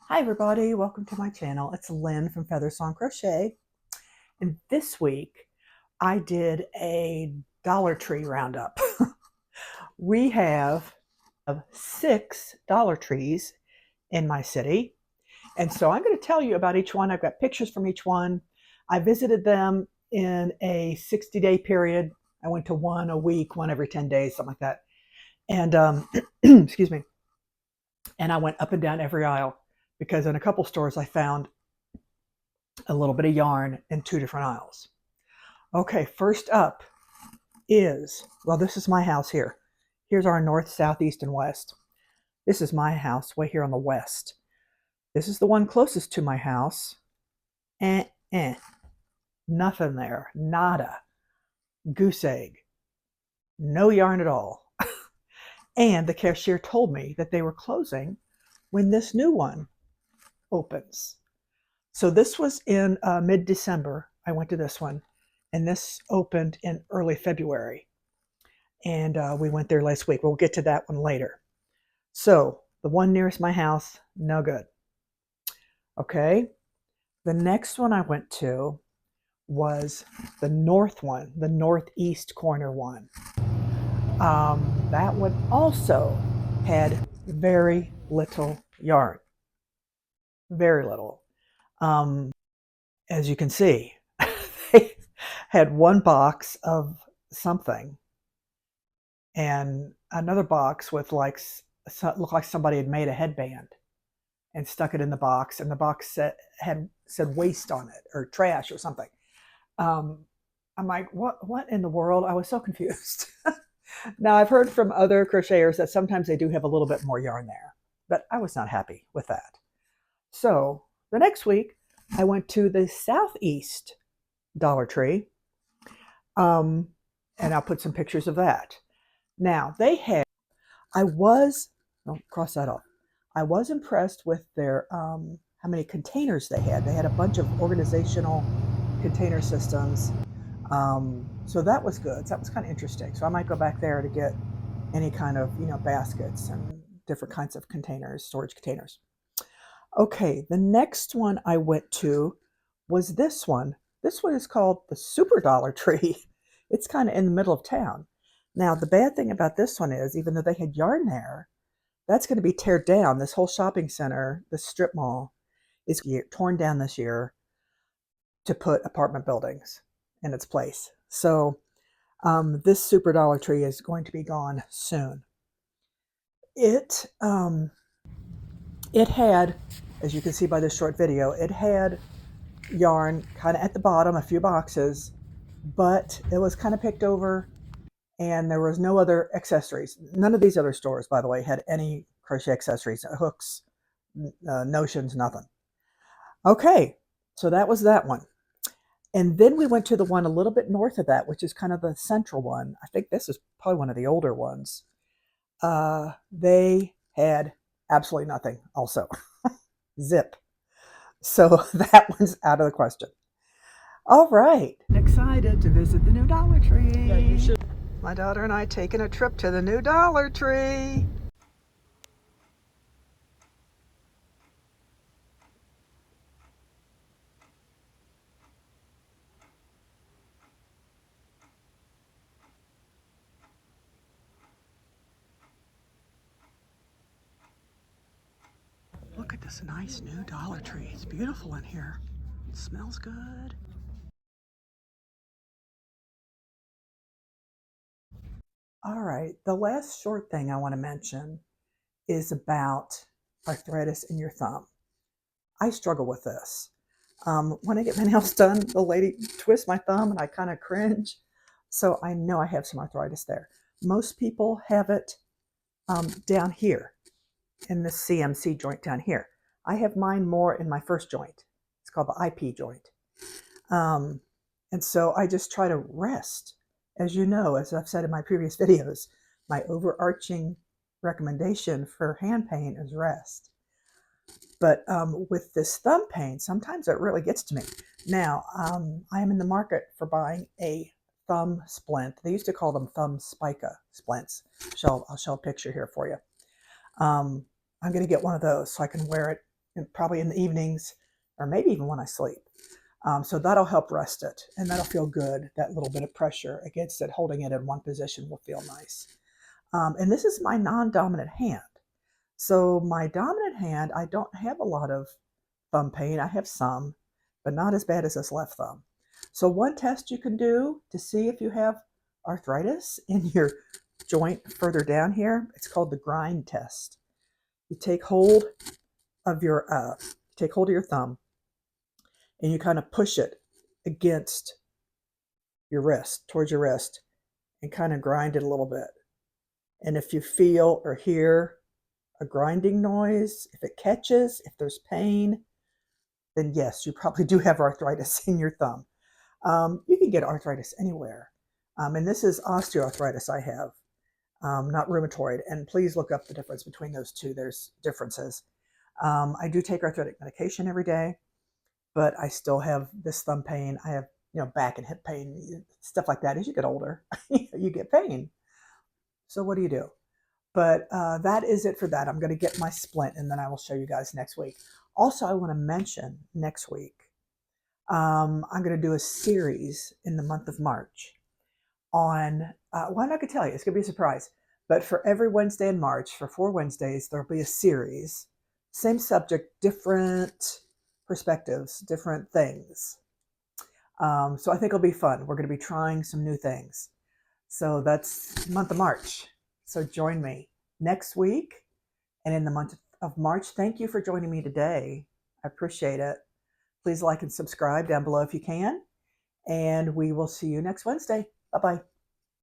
Hi everybody, welcome to my channel. It's Lynn from Feather Song Crochet, and this week I did a Dollar Tree roundup. We have 6 Dollar Trees in my city, and so I'm going to tell you about each one. I've got pictures from each one. I visited them in a 60-day period. I went to one a week, one every 10 days, something like that. And excuse me. And I went up and down every aisle because in a couple stores I found a little bit of yarn in 2 different aisles. Okay, first up is, well, this is my house here. Here's our north, south, east, and west. This is my house way here on the west. This is the one closest to my house. Nothing there. Nada. Goose egg. No yarn at all. And the cashier told me that they were closing when this new one opens. So this was in mid-December. I went to this one, and this opened in early February. And we went there last week. We'll get to that one later. So the one nearest my house, no good. Okay. The next one I went to was the north one, the northeast corner one. That one also had very little yarn. Very little. As you can see, they had one box of something and another box with looked like somebody had made a headband and stuck it in the box, and the box said waste on it or trash or something. I'm like, what in the world? I was so confused. Now I've heard from other crocheters that sometimes they do have a little bit more yarn there, but I was not happy with that. So the next week I went to the southeast Dollar Tree, and I'll put some pictures of that. Now they had, don't cross that off. I was impressed with their how many containers they had. They had a bunch of organizational container systems, so that was good. So that was kind of interesting. So I might go back there to get any kind of baskets and different kinds of containers, storage containers. Okay, the next one I went to was this one. This one is called the Super Dollar Tree. It's kind of in the middle of town. Now, the bad thing about this one is, even though they had yarn there, that's going to be teared down. This whole shopping center, the strip mall, is torn down this year to put apartment buildings in its place. So this Super Dollar Tree is going to be gone soon. It had, as you can see by this short video, it had yarn kind of at the bottom, a few boxes, but it was kind of picked over and there was no other accessories. None of these other stores, by the way, had any crochet accessories, hooks, notions, nothing. Okay, so that was that one. And then we went to the one a little bit north of that, which is kind of the central one. I think this is probably one of the older ones. They had absolutely nothing also. Zip. So that one's out of the question. All right. Excited to visit the new Dollar Tree. Yeah, you should. My daughter and I taking a trip to the new Dollar Tree. Look at this nice new Dollar Tree. It's beautiful in here. It smells good. All right, the last short thing I want to mention is about arthritis in your thumb. I struggle with this. When I get my nails done, the lady twists my thumb and I kind of cringe. So I know I have some arthritis there. Most people have it down here in the CMC joint down here. I have mine more in my first joint. It's called the IP joint. And so I just try to rest. As you know, as I've said in my previous videos, my overarching recommendation for hand pain is rest. But with this thumb pain, sometimes it really gets to me. Now, I am in the market for buying a thumb splint. They used to call them thumb spica splints. I'll show a picture here for you. I'm going to get one of those so I can wear it probably in the evenings, or maybe even when I sleep. So that'll help rest it, and that'll feel good. That little bit of pressure against it, holding it in one position will feel nice. And this is my non-dominant hand. So my dominant hand, I don't have a lot of thumb pain. I have some, but not as bad as this left thumb. So one test you can do to see if you have arthritis in your joint further down here, it's called the grind test. You take hold of your thumb, and you kind of push it against your wrist, towards your wrist, and kind of grind it a little bit. And if you feel or hear a grinding noise, if it catches, if there's pain, then yes, you probably do have arthritis in your thumb. You can get arthritis anywhere. And this is osteoarthritis I have, not rheumatoid. And please look up the difference between those two. There's differences. I do take arthritic medication every day, but I still have this thumb pain. I have, back and hip pain, stuff like that. As you get older, you get pain. So what do you do? But that is it for that. I'm going to get my splint, and then I will show you guys next week. Also, I want to mention next week, I'm going to do a series in the month of March on, well, I'm not going to tell you. It's going to be a surprise. But for every Wednesday in March, for 4 Wednesdays, there'll be a series. Same subject, different perspectives, different things. So I think it'll be fun. We're going to be trying some new things. So that's month of March. So join me next week and in the month of March. Thank you for joining me today. I appreciate it. Please like and subscribe down below if you can. And we will see you next Wednesday. Bye-bye.